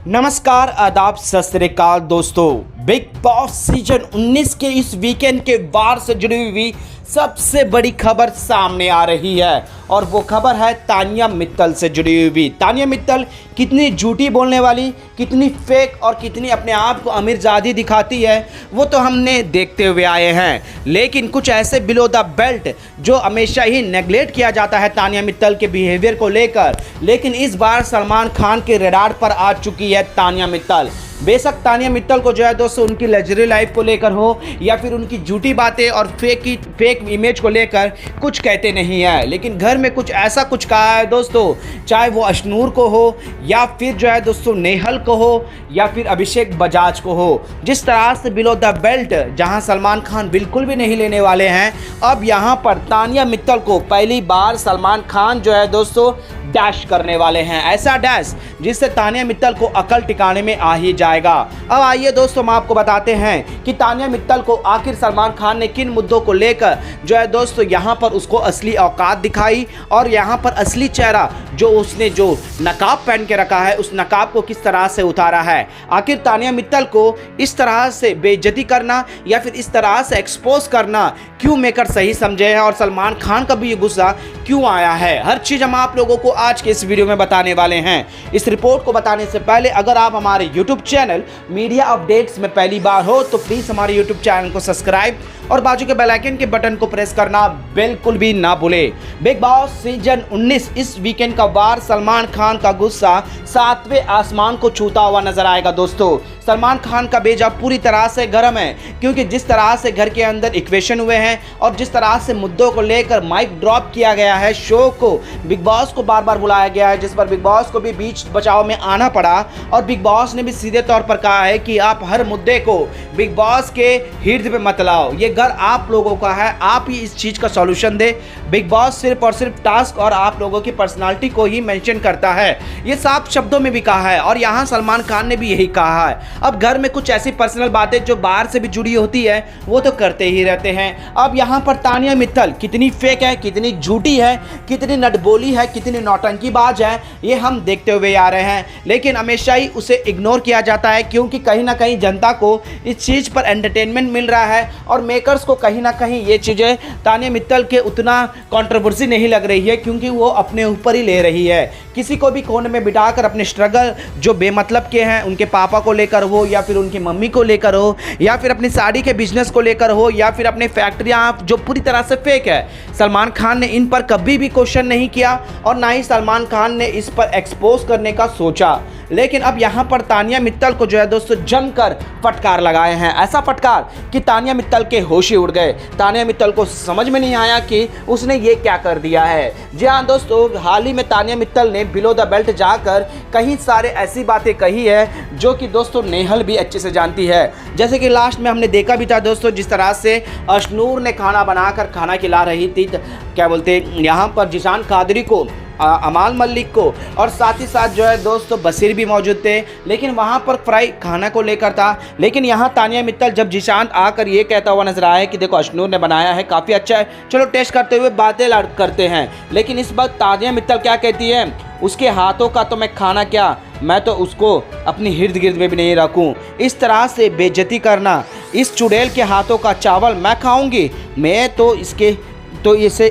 नमस्कार, आदाब, सत श्री अकाल दोस्तों। बिग बॉस सीजन 19 के इस वीकेंड के वार से जुड़ी हुई सबसे बड़ी खबर सामने आ रही है और वो खबर है तानिया मित्तल से जुड़ी हुई। तानिया मित्तल कितनी झूठी बोलने वाली, कितनी फेक और कितनी अपने आप को अमीरजादी दिखाती है वो तो हमने देखते हुए आए हैं। लेकिन कुछ ऐसे बिलो द बेल्ट जो हमेशा ही नेगलेक्ट किया जाता है तानिया मित्तल के बिहेवियर को लेकर, लेकिन इस बार सलमान खान के रडार पर आ चुकी है तानिया मित्तल। बेशक तानिया मित्तल को जो है दोस्तों उनकी लग्जरी लाइफ को लेकर हो या फिर उनकी झूठी बातें और फेक इमेज को लेकर कुछ कहते नहीं है, लेकिन घर में कुछ ऐसा कुछ कहा है दोस्तों, चाहे वो अशनूर को हो या फिर जो है दोस्तों नेहल को हो या फिर अभिषेक बजाज को हो। जिस तरह से बिलो द बेल्ट जहां सलमान खान बिल्कुल भी नहीं लेने वाले हैं, अब यहां पर तानिया मित्तल को पहली बार सलमान खान जो है दोस्तों डैश करने वाले हैं। ऐसा डैश जिससे तानिया मित्तल को अकल टिकाने में आ ही जाएगा। अब आइए दोस्तों हम आपको बताते हैं कि तानिया मित्तल को आखिर सलमान खान ने किन मुद्दों को लेकर जो है दोस्तों यहाँ पर उसको असली औकात दिखाई और यहाँ पर असली चेहरा जो उसने जो नकाब पहन के रखा है उस नकाब को किस तरह से उतारा है। आखिर तानिया मित्तल को इस तरह से बेइज्जती करना या फिर इस तरह से एक्सपोज करना क्यों मेकर सही समझे हैं और सलमान खान का भी ये गुस्सा क्यों आया है, हर चीज़ हम आप लोगों को आज के इस वीडियो में बताने वाले हैं। इस रिपोर्ट को बताने से पहले अगर आप हमारे YouTube चैनल मीडिया अपडेट्स में पहली बार हो तो प्लीज़ हमारे YouTube चैनल को सब्सक्राइब और बाजू के बेल आइकन के बटन को प्रेस करना बिल्कुल भी ना भूले। बिग बॉस सीजन 19 इस वीकेंड का वार सलमान खान का गुस्सा 7वें आसमान को छूता हुआ नजर आएगा दोस्तों। सलमान खान का बेजा पूरी तरह से गर्म है क्योंकि जिस तरह से घर के अंदर इक्वेशन हुए हैं और जिस तरह से मुद्दों को लेकर माइक ड्रॉप किया गया है, शो को बिग बॉस को बार बार बुलाया गया है, जिस पर बिग बॉस को भी बीच बचाव में आना पड़ा और बिग बॉस ने भी सीधे तौर पर कहा है कि आप हर मुद्दे को बिग बॉस के हिर्द पे मत लाओ, ये घर आप लोगों का है, आप ही इस चीज़ का सॉल्यूशन दे। बिग बॉस सिर्फ और सिर्फ टास्क और आप लोगों की पर्सनालिटी को ही मेंशन करता है, ये साफ शब्दों में भी कहा है और यहाँ सलमान खान ने भी यही कहा है। अब घर में कुछ ऐसी पर्सनल बातें जो बाहर से भी जुड़ी होती है वो तो करते ही रहते हैं। अब यहाँ पर तानिया मित्तल कितनी फेक है, कितनी झूठी है, कितनी नटबोली है, कितनी नौटंकीबाज है, ये हम देखते हुए आ रहे हैं। लेकिन हमेशा ही उसे इग्नोर किया जाता है क्योंकि कहीं ना कहीं जनता को इस चीज़ पर एंटरटेनमेंट मिल रहा है और मेकर्स को कहीं ना कहीं ये चीज़ें तानिया मित्तल के उतना कंट्रोवर्सी नहीं लग रही है क्योंकि वो अपने ऊपर ही ले रही है। किसी को भी कोने में बिठाकर अपने स्ट्रगल जो बेमतलब के हैं उनके पापा को लेकर हो या फिर उनकी मम्मी को लेकर हो या फिर अपनी साड़ी के बिजनेस को लेकर हो या फिर अपने फैक्ट्रियाँ जो पूरी तरह से फेक है, सलमान खान ने इन पर कभी भी क्वेश्चन नहीं किया और ना ही सलमान खान ने इस पर एक्सपोज करने का सोचा। लेकिन अब यहाँ पर तानिया मित्तल को जो है दोस्तों जमकर फटकार लगाए हैं, ऐसा फटकार कि तानिया मित्तल के होश ही उड़ गए। तानिया मित्तल को समझ में नहीं आया कि उसने ये क्या कर दिया है। जी हाँ दोस्तों, हाल ही में तानिया मित्तल ने बिलो द बेल्ट जाकर कई सारे ऐसी बातें कही है जो कि दोस्तों नेहल भी अच्छे से जानती है। जैसे कि लास्ट में हमने देखा भी था दोस्तों, जिस तरह से अशनूर ने खाना बनाकर खाना खिला रही थी, क्या बोलते यहाँ पर जिशान कादरी को, अमाल मलिक को और साथ ही साथ जो है दोस्तों बशीर भी मौजूद थे, लेकिन वहाँ पर फ्राई खाना को लेकर था। लेकिन यहाँ तानिया मित्तल जब जिशान आकर ये कहता हुआ नजर आया है कि देखो अशनूर ने बनाया है, काफ़ी अच्छा है, चलो टेस्ट करते हुए बातें करते हैं। लेकिन इस बार तानिया मित्तल क्या कहती है, उसके हाथों का तो मैं खाना क्या, मैं तो उसको अपनी इर्द गिर्द में भी नहीं रखूं। इस तरह से बेइज्जती करना, इस चुड़ैल के हाथों का चावल मैं खाऊंगी, मैं तो इसे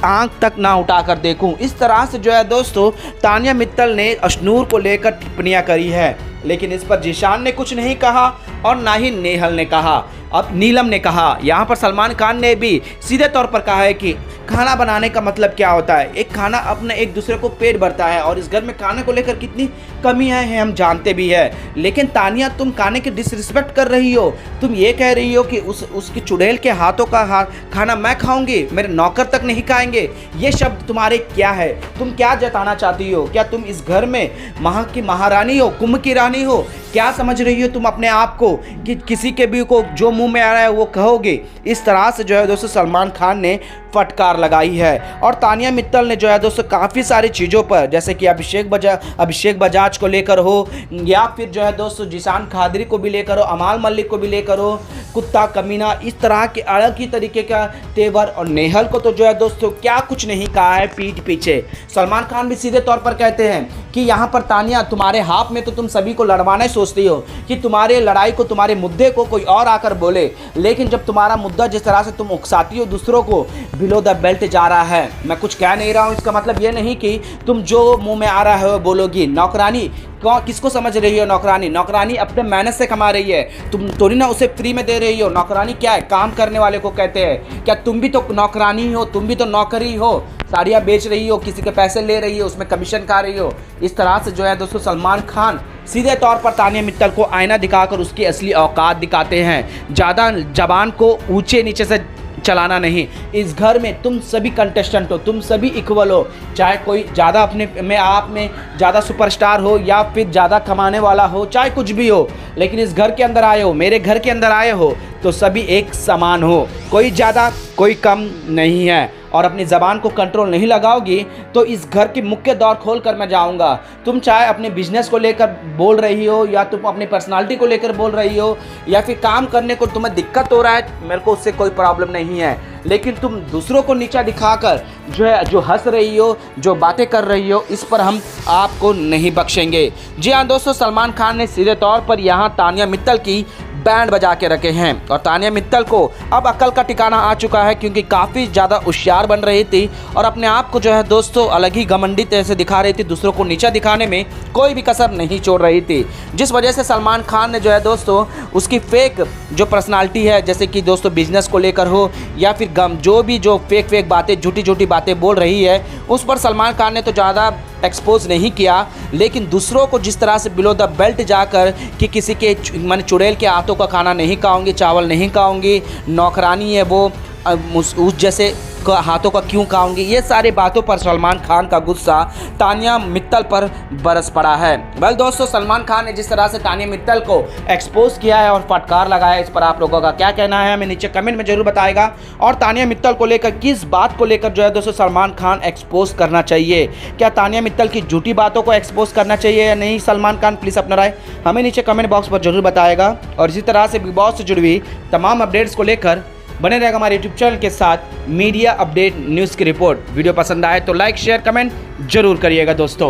आंख तक ना उठाकर देखूं। इस तरह से जो है दोस्तों तानिया मित्तल ने अशनूर को लेकर टिप्पणियां करी है, लेकिन इस पर जिशान ने कुछ नहीं कहा और ना ही नेहल ने कहा, अब नीलम ने कहा। यहाँ पर सलमान खान ने भी सीधे तौर पर कहा है कि खाना बनाने का मतलब क्या होता है, एक खाना अपने एक दूसरे को पेट भरता है और इस घर में खाने को लेकर कितनी कमियां हैं हम जानते भी है। लेकिन तानिया तुम खाने की डिसरिस्पेक्ट कर रही हो, तुम ये कह रही हो कि उसकी चुड़ैल के हाथों का खाना मैं खाऊंगी, मेरे नौकर तक नहीं खाएंगे। ये शब्द तुम्हारे क्या है, तुम क्या जताना चाहती हो? क्या तुम इस घर में की महारानी हो, कुंभ की रानी हो? क्या समझ रही हो तुम अपने आप को कि किसी के भी को जो मुंह में आ रहा है वो कहोगे? इस तरह से जो है दोस्तों सलमान खान ने फटकार लगाई है। और तानिया मित्तल ने जो है दोस्तों काफ़ी सारी चीज़ों पर, जैसे कि अभिषेक बजाज को लेकर हो, या फिर जो है दोस्तों जिशान खादरी को भी लेकर हो, अमाल मलिक को भी लेकर हो, कुत्ता कमीना, इस तरह के अलग ही तरीके का तेवर। और नेहल को तो जो है दोस्तों क्या कुछ नहीं कहा है पीठ पीछे। सलमान खान भी सीधे तौर पर कहते हैं कि यहाँ पर तानिया तुम्हारे हाथ में तो तुम सभी को लड़वाना ही सोचती हो, कि तुम्हारे लड़ाई को, तुम्हारे मुद्दे को कोई और आकर बोले, लेकिन जब तुम्हारा मुद्दा जिस तरह से तुम उकसाती हो दूसरों को, बिलो द बेल्ट जा रहा है। मैं कुछ कह नहीं रहा हूँ, इसका मतलब ये नहीं कि तुम जो मुंह में आ रहा है वो बोलोगी। नौकरानी किसको समझ रही हो? नौकरानी अपने मेहनत से कमा रही है, तुम थोड़ी ना उसे फ्री में दे रही हो। नौकरानी क्या है? काम करने वाले को कहते हैं। क्या तुम भी तो नौकरानी हो? तुम भी तो नौकरी हो, साड़ियाँ बेच रही हो, किसी के पैसे ले रही हो, उसमें कमीशन खा रही हो। इस तरह से जो है दोस्तों सलमान खान सीधे तौर पर तानिया मित्तल को आईना दिखाकर उसकी असली औकात दिखाते हैं। ज़्यादा जबान को ऊंचे नीचे से चलाना नहीं। इस घर में तुम सभी कंटेस्टेंट हो, तुम सभी इक्वल हो, चाहे कोई ज़्यादा अपने में आप में ज़्यादा सुपरस्टार हो या फिर ज़्यादा कमाने वाला हो, चाहे कुछ भी हो, लेकिन इस घर के अंदर आए हो, मेरे घर के अंदर आए हो, तो सभी एक समान हो, कोई ज़्यादा कोई कम नहीं है। और अपनी ज़बान को कंट्रोल नहीं लगाओगी तो इस घर की मुख्य दौर खोल कर मैं जाऊंगा। तुम चाहे अपने बिजनेस को लेकर बोल रही हो, या तुम अपनी पर्सनालिटी को लेकर बोल रही हो, या फिर काम करने को तुम्हें दिक्कत हो रहा है, मेरे को उससे कोई प्रॉब्लम नहीं है, लेकिन तुम दूसरों को नीचा दिखाकर जो हंस रही हो, जो बातें कर रही हो, इस पर हम आपको नहीं बख्शेंगे। जी हाँ दोस्तों, सलमान खान ने सीधे तौर पर यहाँ तानिया मित्तल की बैंड बजा के रखे हैं। और तानिया मित्तल को अब अकल का ठिकाना आ चुका है, क्योंकि काफ़ी ज़्यादा होशियार बन रही थी और अपने आप को जो है दोस्तों अलग ही घमंडी तरह से दिखा रही थी, दूसरों को नीचा दिखाने में कोई भी कसर नहीं छोड़ रही थी, जिस वजह से सलमान खान ने जो है दोस्तों उसकी फेक जो पर्सनालिटी है, जैसे कि दोस्तों बिजनेस को लेकर हो या फिर जो फेक बातें, झूठी बातें बोल रही है, उस पर सलमान खान ने तो ज़्यादा एक्सपोज नहीं किया, लेकिन दूसरों को जिस तरह से बिलो द बेल्ट जाकर कि किसी के मन चुड़ैल के हाथों का खाना नहीं खाऊंगी, चावल नहीं खाऊंगी, नौकरानी है वो, उस जैसे हाथों का क्यों खाऊंगी, ये सारी बातों पर सलमान खान का गुस्सा तानिया मित्तल पर बरस पड़ा है। वेल दोस्तों, सलमान खान ने जिस तरह से तानिया मित्तल को एक्सपोज किया है और फटकार लगाया है, इस पर आप लोगों का क्या कहना है हमें नीचे कमेंट में जरूर बताएगा। और तानिया मित्तल को लेकर किस बात को लेकर जो है दोस्तों सलमान खान एक्सपोज करना चाहिए, क्या तानिया मित्तल की झूठी बातों को एक्सपोज करना चाहिए या नहीं? सलमान खान प्लीज़ अपना राय हमें नीचे कमेंट बॉक्स पर जरूर बताएगा। और इसी तरह से बिग बॉस से जुड़ी हुई तमाम अपडेट्स को लेकर बने रहेगा हमारे यूट्यूब चैनल के साथ मीडिया अपडेट न्यूज़ की रिपोर्ट। वीडियो पसंद आए तो लाइक शेयर कमेंट जरूर करिएगा दोस्तों।